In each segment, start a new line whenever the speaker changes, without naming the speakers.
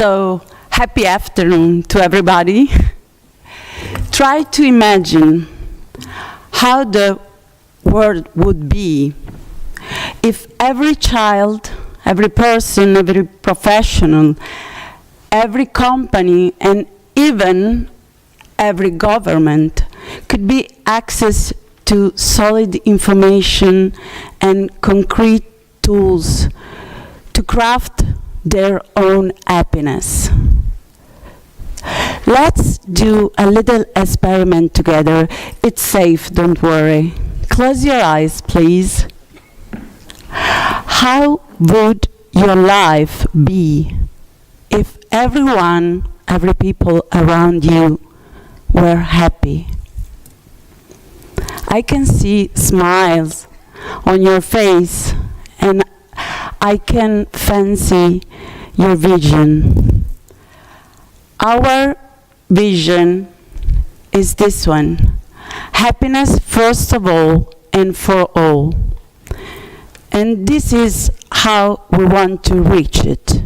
So, happy afternoon to everybody. Try to imagine how the world would be if every child, every person, every professional, every company, and even every government could be access to solid information and concrete tools to craft their own happiness. Let's do a little experiment together. It's safe, don't worry. Close your eyes, please. How would your life be if everyone, every people around you were happy? I can see smiles on your face, and I can fancy your vision. Our vision is this one: happiness first of all and for all. And this is how we want to reach it.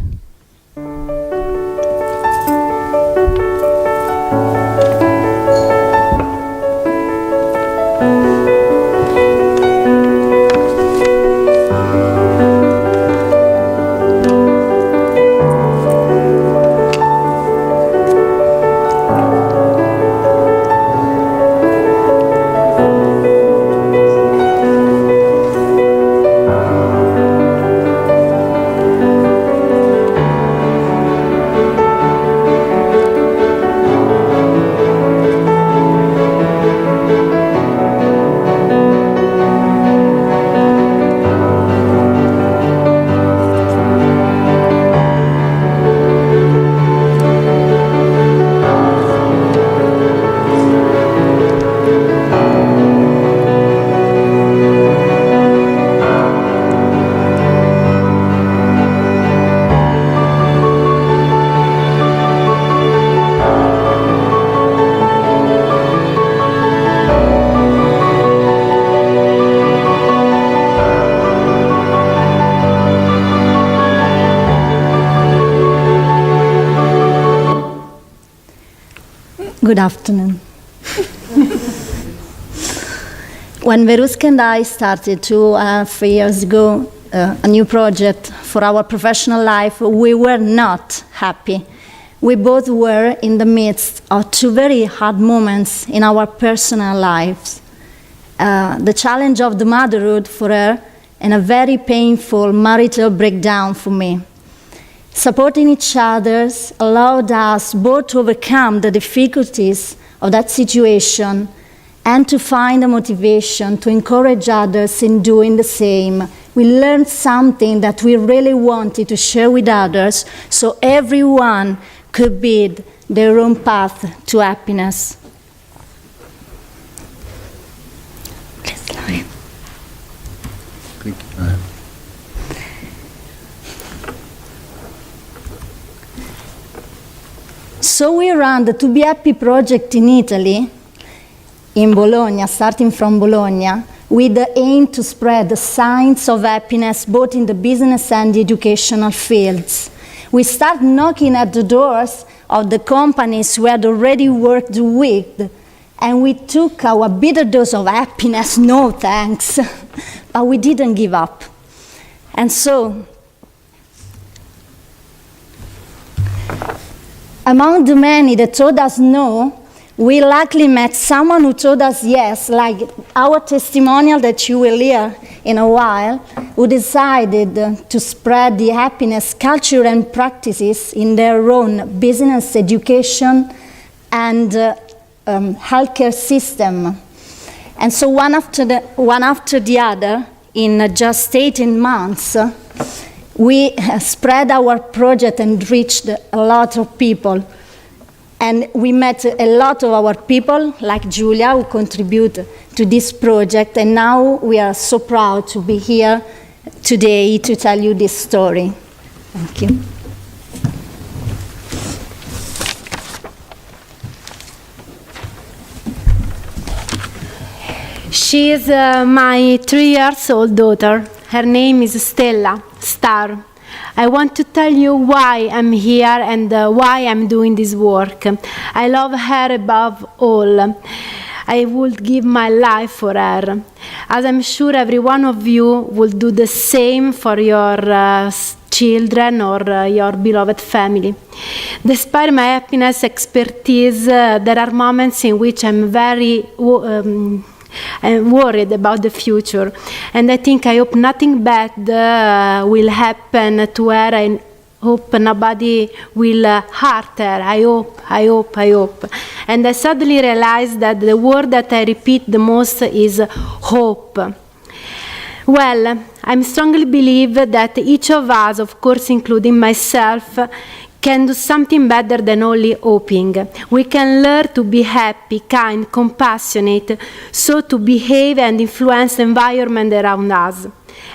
Good afternoon. When Veruska and I started 3 years ago a new project for our professional life, we were not happy. We both were in the midst of two very hard moments in our personal lives. The challenge of the motherhood for her and a very painful marital breakdown for me. Supporting each other allowed us both to overcome the difficulties of that situation and to find a motivation to encourage others in doing the same. We learned something that we really wanted to share with others so everyone could build their own path to happiness. So we ran the 2BHappy project in Italy, in Bologna, starting from Bologna, with the aim to spread the science of happiness both in the business and the educational fields. We started knocking at the doors of the companies we had already worked with, and we took our bitter dose of happiness, no thanks, but we didn't give up. And so, among the many that told us no, we luckily met someone who told us yes, like our testimonial that you will hear in a while, who decided to spread the happiness culture and practices in their own business, education, and healthcare system. And so one after the other, in just 18 months, we spread our project and reached a lot of people. And we met a lot of our people, like Giulia, who contribute to this project. And now we are so proud to be here today to tell you this story. Thank you.
She is my 3-year-old daughter. Her name is Stella, Star. I want to tell you why I'm here and why I'm doing this work. I love her above all. I would give my life for her. As I'm sure every one of you will do the same for your children or your beloved family. Despite my happiness expertise, there are moments in which I'm very I'm worried about the future, and I hope nothing bad will happen to her. I hope nobody will hurt her. I hope. And I suddenly realized that the word that I repeat the most is hope. Well, I strongly believe that each of us, of course including myself, can do something better than only hoping. We can learn to be happy, kind, compassionate, so to behave and influence the environment around us.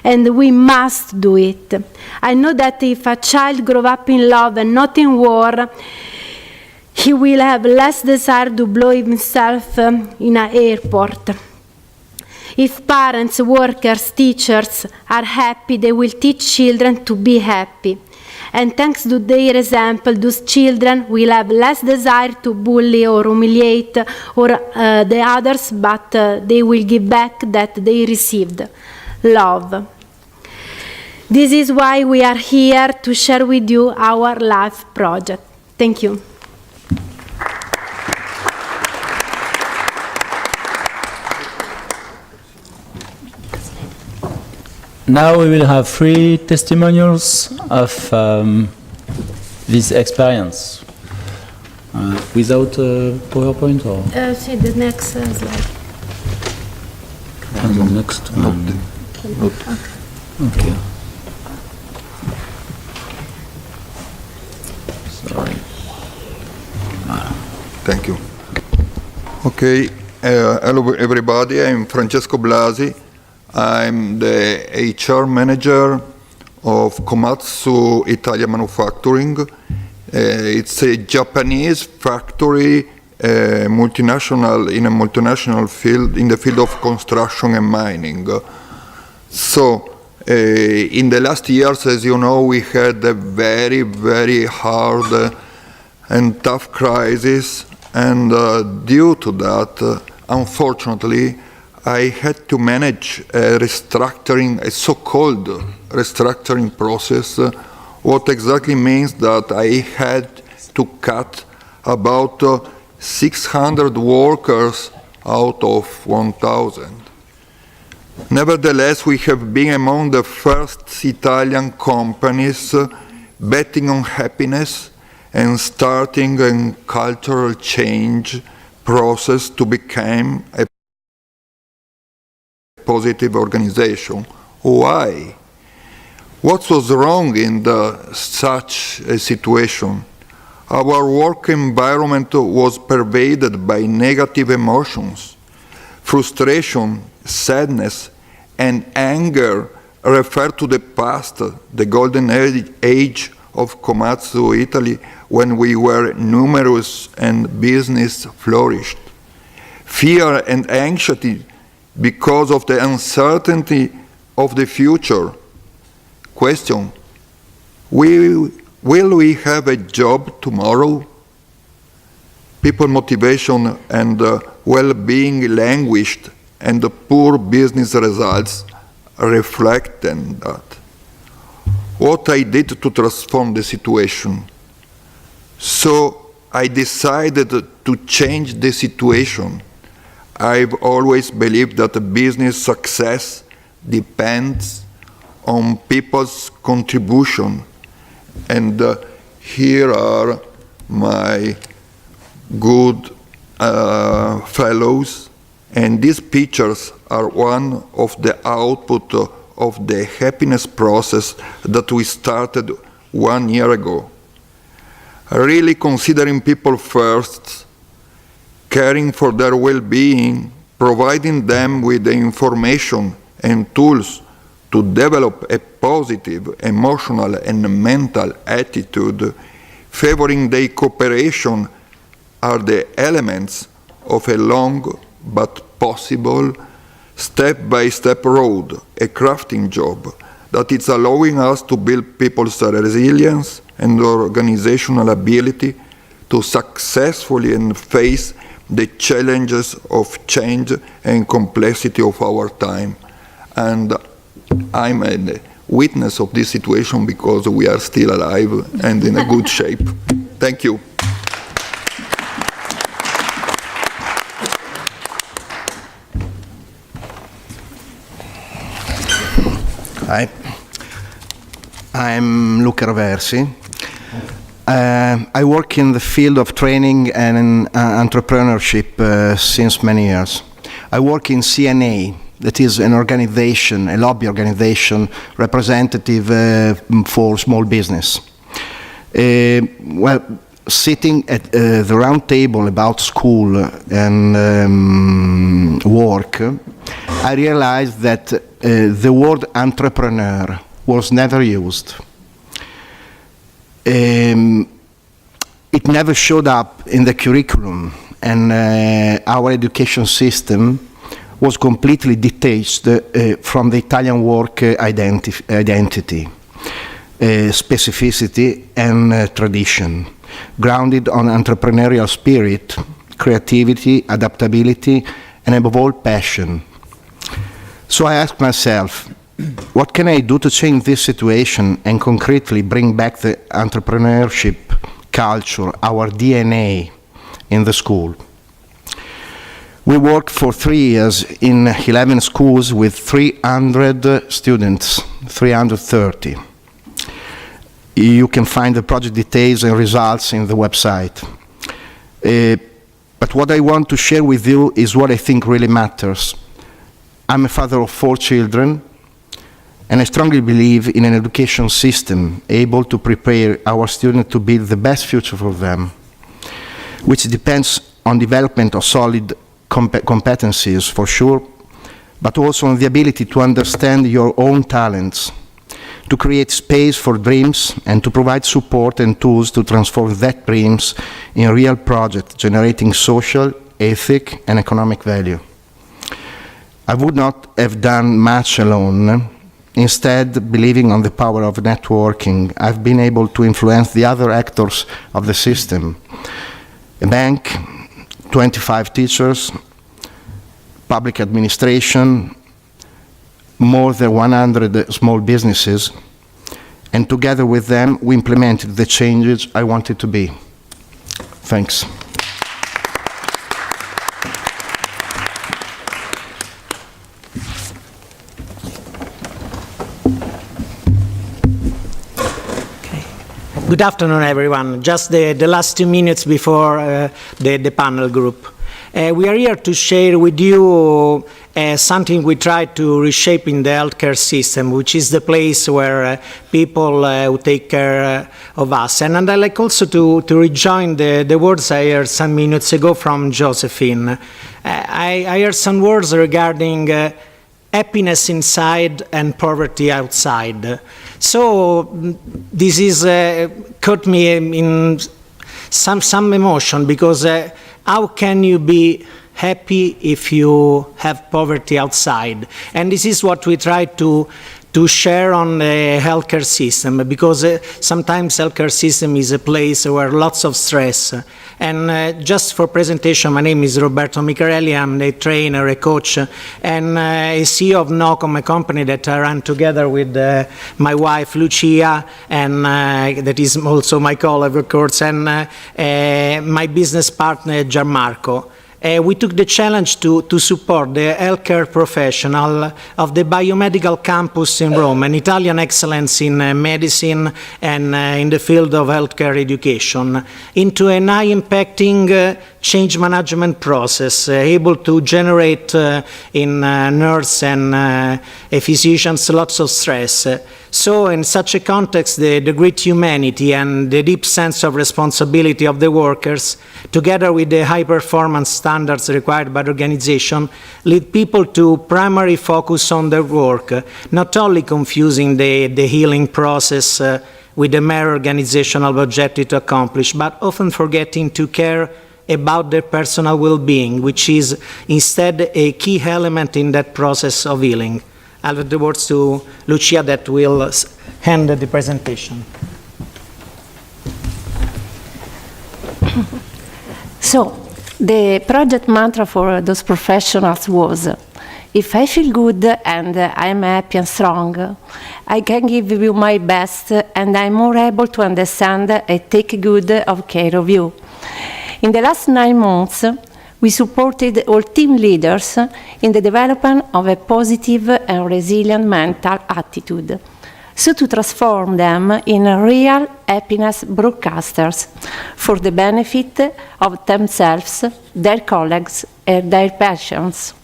And we must do it. I know that if a child grows up in love and not in war, he will have less desire to blow himself in an airport. If parents, workers, teachers are happy, they will teach children to be happy. And thanks to their example, those children will have less desire to bully or humiliate or the others, but they will give back that they received, love. This is why we are here to share with you our life project. Thank you.
Now we will have 3 testimonials of this experience. Without PowerPoint or?
See the next slide.
And the next one. Okay. Sorry.
Thank you. Okay, hello everybody, I'm Francesco Blasi. I'm the HR manager of Komatsu Italia Manufacturing. It's a Japanese factory, multinational in a multinational field, in the field of construction and mining. So, in the last years, as you know, we had a very, very hard and tough crisis, and due to that, unfortunately, I had to manage a restructuring, a so-called restructuring process, what exactly means that I had to cut about 600 workers out of 1,000. Nevertheless, we have been among the first Italian companies betting on happiness and starting a cultural change process to become a positive organization. Why? What was wrong in such a situation? Our work environment was pervaded by negative emotions. Frustration, sadness, and anger refer to the past, the golden age of Komatsu Italy, when we were numerous and business flourished. Fear and anxiety because of the uncertainty of the future. Question, will we have a job tomorrow? People motivation and well-being languished, and the poor business results reflect on that. What I did to transform the situation? So I decided to change the situation. I've always believed that a business success depends on people's contribution. And here are my good fellows. And these pictures are one of the output of the happiness process that we started 1 year ago. Really considering people first, caring for their well-being, providing them with the information and tools to develop a positive emotional and mental attitude, favoring their cooperation are the elements of a long but possible step-by-step road, a crafting job that it's allowing us to build people's resilience and organizational ability to successfully face the challenges of change and complexity of our time. And I'm a witness of this situation because we are still alive and in a good shape. Thank you.
Hi, I'm Luca Roversi. I work in the field of training and entrepreneurship since many years. I work in CNA, that is an organization, a lobby organization representative for small business. Well, sitting at the round table about school and work, I realized that the word entrepreneur was never used. It never showed up in the curriculum, and our education system was completely detached from the Italian work identity, specificity, and tradition, grounded on entrepreneurial spirit, creativity, adaptability, and above all, passion. So I asked myself, what can I do to change this situation and concretely bring back the entrepreneurship culture, our DNA, in the school? We worked for 3 years in 11 schools with 300 students, 330. You can find the project details and results in the website. But what I want to share with you is what I think really matters. I'm a father of 4 children, and I strongly believe in an education system able to prepare our students to build the best future for them, which depends on development of solid competencies for sure, but also on the ability to understand your own talents, to create space for dreams, and to provide support and tools to transform that dreams in real projects generating social, ethic, and economic value. I would not have done much alone. Instead, believing on the power of networking, I've been able to influence the other actors of the system. A bank, 25 teachers, public administration, more than 100 small businesses, and together with them, we implemented the changes I wanted to be. Thanks.
Good afternoon, everyone. Just the last 2 minutes before the panel group. We are here to share with you something we try to reshape in the healthcare system, which is the place where people who take care of us. And I'd like also to rejoin the words I heard some minutes ago from Josephine. I heard some words regarding happiness inside and poverty outside. So this is caught me in some emotion, because how can you be happy if you have poverty outside? And this is what we try to share on the healthcare system, because sometimes healthcare system is a place where lots of stress. And just for presentation, my name is Roberto Micarelli. I'm a trainer, a coach, and a CEO of Nocom, a company that I run together with my wife, Lucia, and that is also my colleague, of course, and my business partner, Gianmarco. We took the challenge to support the healthcare professional of the biomedical campus in Rome, an Italian excellence in medicine and in the field of healthcare education, into an high-impacting change management process, able to generate in nurse and physicians lots of stress. So in such a context, the great humanity and the deep sense of responsibility of the workers, together with the high performance standards required by the organization, lead people to primarily focus on their work, not only confusing the healing process with the mere organizational objective to accomplish, but often forgetting to care about their personal well-being, which is instead a key element in that process of healing. I'll leave the words to Lucia that will hand the presentation.
So, the project mantra for those professionals was, if I feel good and I'm happy and strong, I can give you my best and I'm more able to understand and take good of care of you. In the last 9 months, we supported all team leaders in the development of a positive and resilient mental attitude, so to transform them in real happiness broadcasters for the benefit of themselves, their colleagues, and their patients.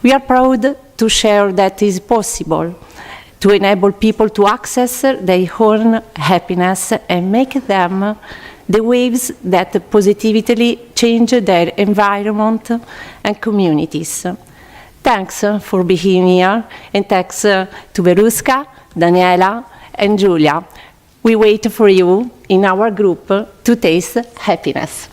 We are proud to share that it is possible to enable people to access their own happiness and make them the waves that positively change their environment and communities. Thanks for being here, and thanks to Veruska, Daniela, and Giulia. We wait for you in our group to taste happiness.